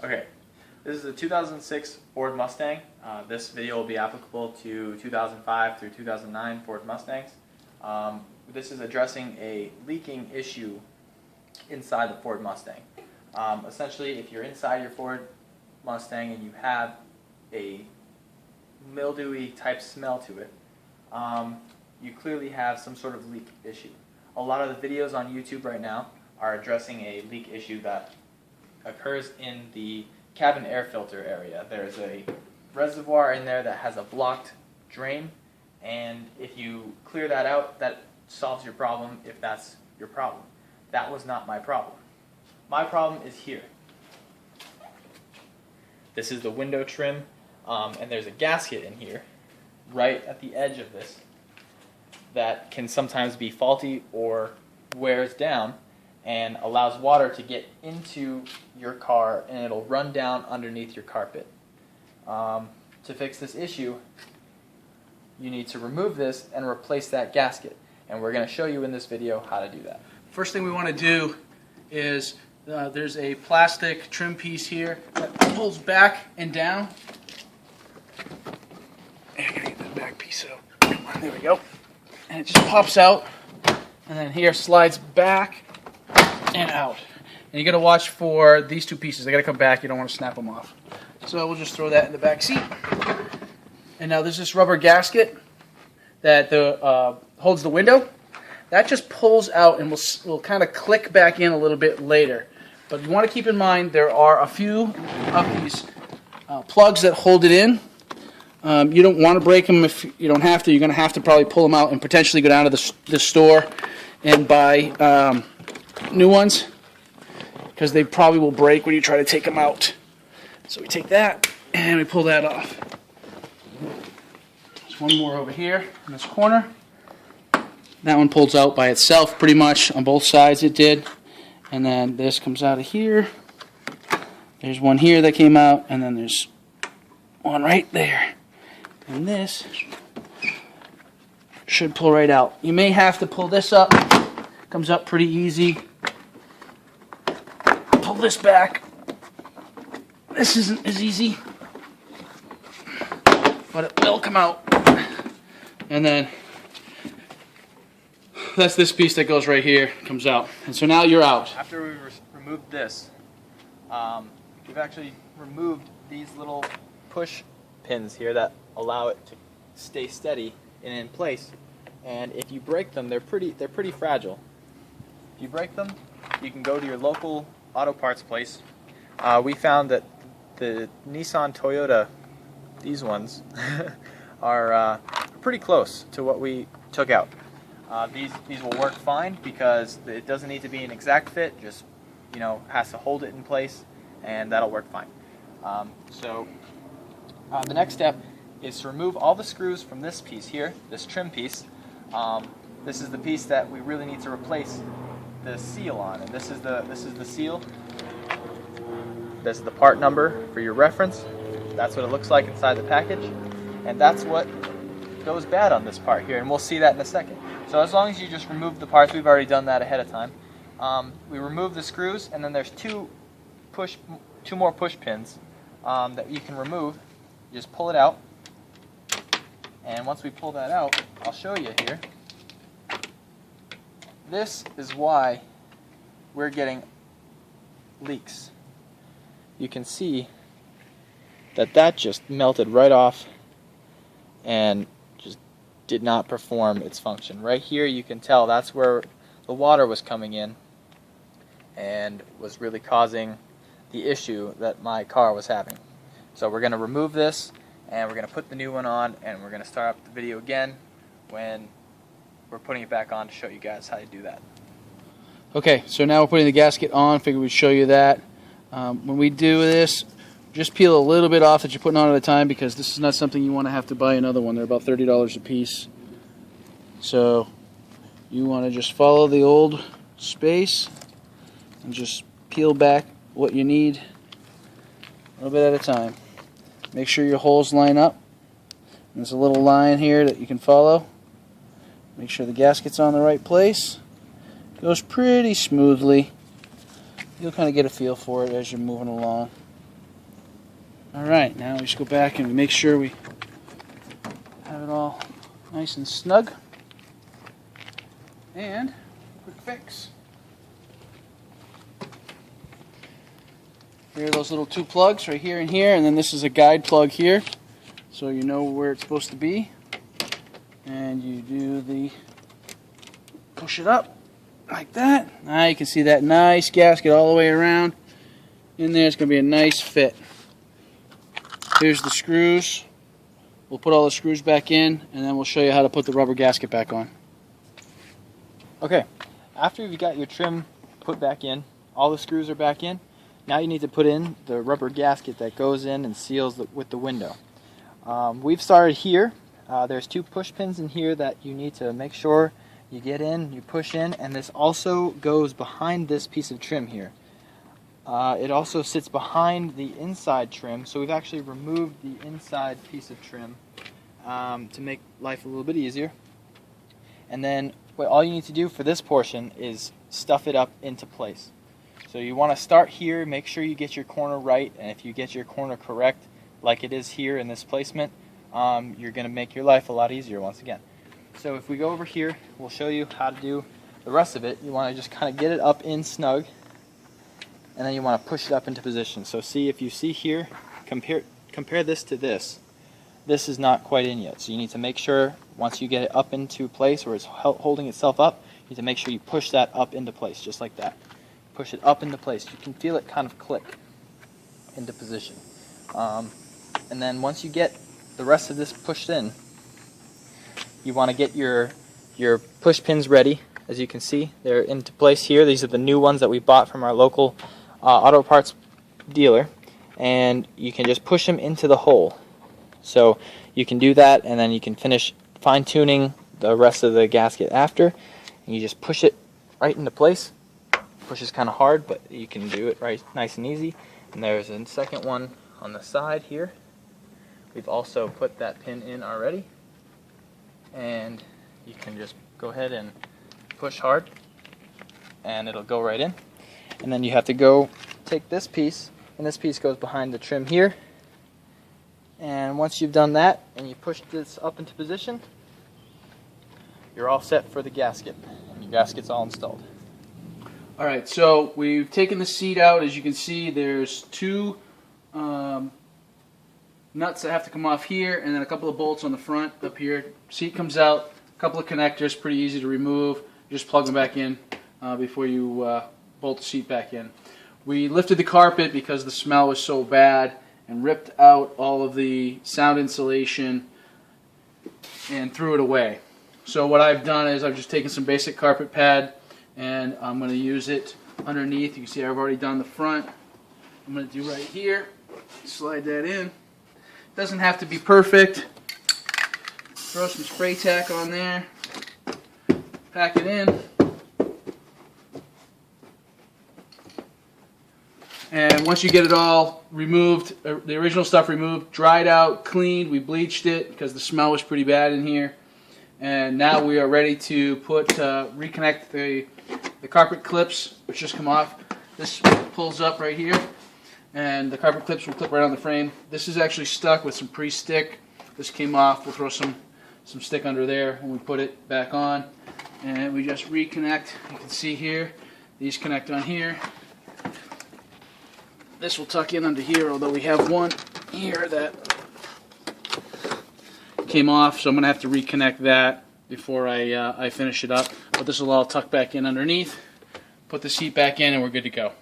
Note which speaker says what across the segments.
Speaker 1: Okay, this is a 2006 Ford Mustang. This video will be applicable to 2005 through 2009 Ford Mustangs. This is addressing a leaking issue inside the Ford Mustang. Essentially, if you're inside your Ford Mustang and you have a mildewy type smell to it, you clearly have some sort of leak issue. A lot of the videos on YouTube right now are addressing a leak issue that occurs in the cabin air filter area. There's a reservoir in there that has a blocked drain, and if you clear that out, that solves your problem if that's your problem. That was not my problem. My problem is here. This is the window trim, and there's a gasket in here, right at the edge of this, that can sometimes be faulty or wears down and allows water to get into your car, and it'll run down underneath your carpet. To fix this issue, you need to remove this and replace that gasket, and we're going to show you in this video how to do that.
Speaker 2: First thing we want to do is there's a plastic trim piece here that pulls back and down. And I gotta get that back piece out. There we go. And it just pops out, and then here slides back and out. And you got to watch for these two pieces. They got to come back. You don't want to snap them off. So we'll just throw that in the back seat. And now there's this rubber gasket that holds the window. That just pulls out and will kind of click back in a little bit later. But you want to keep in mind there are a few of these plugs that hold it in. You don't want to break them if you don't have to. You're going to have to probably pull them out and potentially go down to the store and buy new ones, because they probably will break when you try to take them out. So we take that and we pull that off. There's one more over here in this corner. That one pulls out by itself pretty much on both sides it did. And then this comes out of here. There's one here that came out, and then there's one right there. And this should pull right out. You may have to pull this up. Comes up pretty easy. Pull this back. This isn't as easy, but it will come out. And then that's this piece that goes right here, comes out. And so now you're out.
Speaker 1: After we removed this, we've actually removed these little push pins here that allow it to stay steady and in place. And if you break them, they're pretty fragile. If you break them, you can go to your local auto parts place. We found that the Nissan, Toyota, these ones, are pretty close to what we took out. These will work fine because it doesn't need to be an exact fit, just has to hold it in place, and that'll work fine. The next step is to remove all the screws from this piece here, this trim piece. This is the piece that we really need to replace the seal on, and this is the seal. This is the part number for your reference. That's what it looks like inside the package, and that's what goes bad on this part here, and we'll see that in a second. So as long as you just remove the parts, we've already done that ahead of time. We remove the screws, and then there's two more push pins that you can remove. You just pull it out, and once we pull that out, I'll show you here. This is why we're getting leaks. You can see that just melted right off and just did not perform its function. Right here you can tell that's where the water was coming in and was really causing the issue that my car was having. So we're going to remove this, and we're going to put the new one on, and we're going to start up the video again when we're putting it back on to show you guys how to do that.
Speaker 2: Okay, so now we're putting the gasket on. Figured we'd show you that. When we do this, just peel a little bit off that you're putting on at a time, because this is not something you want to have to buy another one. They're about $30 a piece. So you want to just follow the old space and just peel back what you need a little bit at a time. Make sure your holes line up. There's a little line here that you can follow. Make sure the gasket's on the right place. Goes pretty smoothly. You'll kind of get a feel for it as you're moving along. Alright, now we just go back and we make sure we have it all nice and snug. And quick fix. Here are those little two plugs right here and here, and then this is a guide plug here, so you know where it's supposed to be. And you do the push it up like that. Now you can see that nice gasket all the way around. In there, it's going to be a nice fit. Here's the screws. We'll put all the screws back in, and then we'll show you how to put the rubber gasket back on.
Speaker 1: Okay, after you've got your trim put back in, all the screws are back in, now you need to put in the rubber gasket that goes in and seals with the window. We've started here. There's two push pins in here that you need to make sure you get in, you push in, and this also goes behind this piece of trim here. It also sits behind the inside trim, so we've actually removed the inside piece of trim to make life a little bit easier. And then all you need to do for this portion is stuff it up into place. So you want to start here, make sure you get your corner right, and if you get your corner correct, like it is here in this placement, you're going to make your life a lot easier once again. So if we go over here, we'll show you how to do the rest of it. You want to just kind of get it up in snug, and then you want to push it up into position. So see, if you see here, compare this to this. This is not quite in yet, so you need to make sure once you get it up into place where it's holding itself up, you need to make sure you push that up into place, just like that. Push it up into place. You can feel it kind of click into position. And then once you get the rest of this pushed in, you want to get your push pins ready. As you can see, they're into place here. These are the new ones that we bought from our local auto parts dealer, and you can just push them into the hole. So you can do that, and then you can finish fine-tuning the rest of the gasket after, and you just push it right into place. Pushes kind of hard, but you can do it right nice and easy. And there's a second one on the side here. We've also put that pin in already, and you can just go ahead and push hard and it'll go right in. And then you have to go take this piece, and this piece goes behind the trim here, and once you've done that and you push this up into position, you're all set for the gasket, and your gasket's all installed.
Speaker 2: Alright, so we've taken the seat out. As you can see, there's two nuts that have to come off here, and then a couple of bolts on the front up here. Seat comes out, a couple of connectors, pretty easy to remove. Just plug them back in before you bolt the seat back in. We lifted the carpet because the smell was so bad and ripped out all of the sound insulation and threw it away. So what I've done is I've just taken some basic carpet pad, and I'm going to use it underneath. You can see I've already done the front. I'm going to do right here. Slide that in. Doesn't have to be perfect. Throw some spray tack on there. Pack it in. And once you get it all removed, the original stuff removed, dried out, cleaned, we bleached it because the smell was pretty bad in here. And now we are ready to reconnect the carpet clips, which just come off. This pulls up right here, and the carpet clips will clip right on the frame. This is actually stuck with some pre-stick. This came off. We'll throw some stick under there when we put it back on, and we just reconnect. You can see here, these connect on here. This will tuck in under here, although we have one here that came off, so I'm going to have to reconnect that before I finish it up. But this will all tuck back in underneath, put the seat back in, and we're good to go.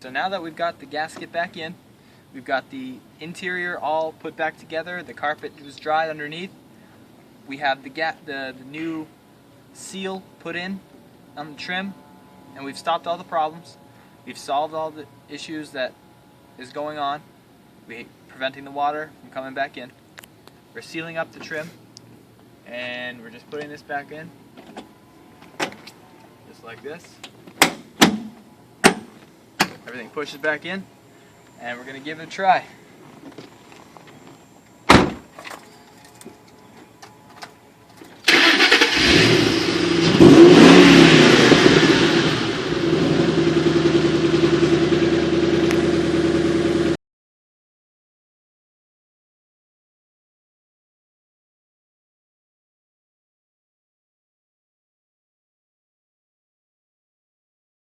Speaker 1: So now that we've got the gasket back in, we've got the interior all put back together, the carpet was dried underneath, we have the new seal put in on the trim, and we've stopped all the problems. We've solved all the issues that is going on. We're preventing the water from coming back in. We're sealing up the trim, and we're just putting this back in, just like this. Everything pushes back in, and we're going to give it a try.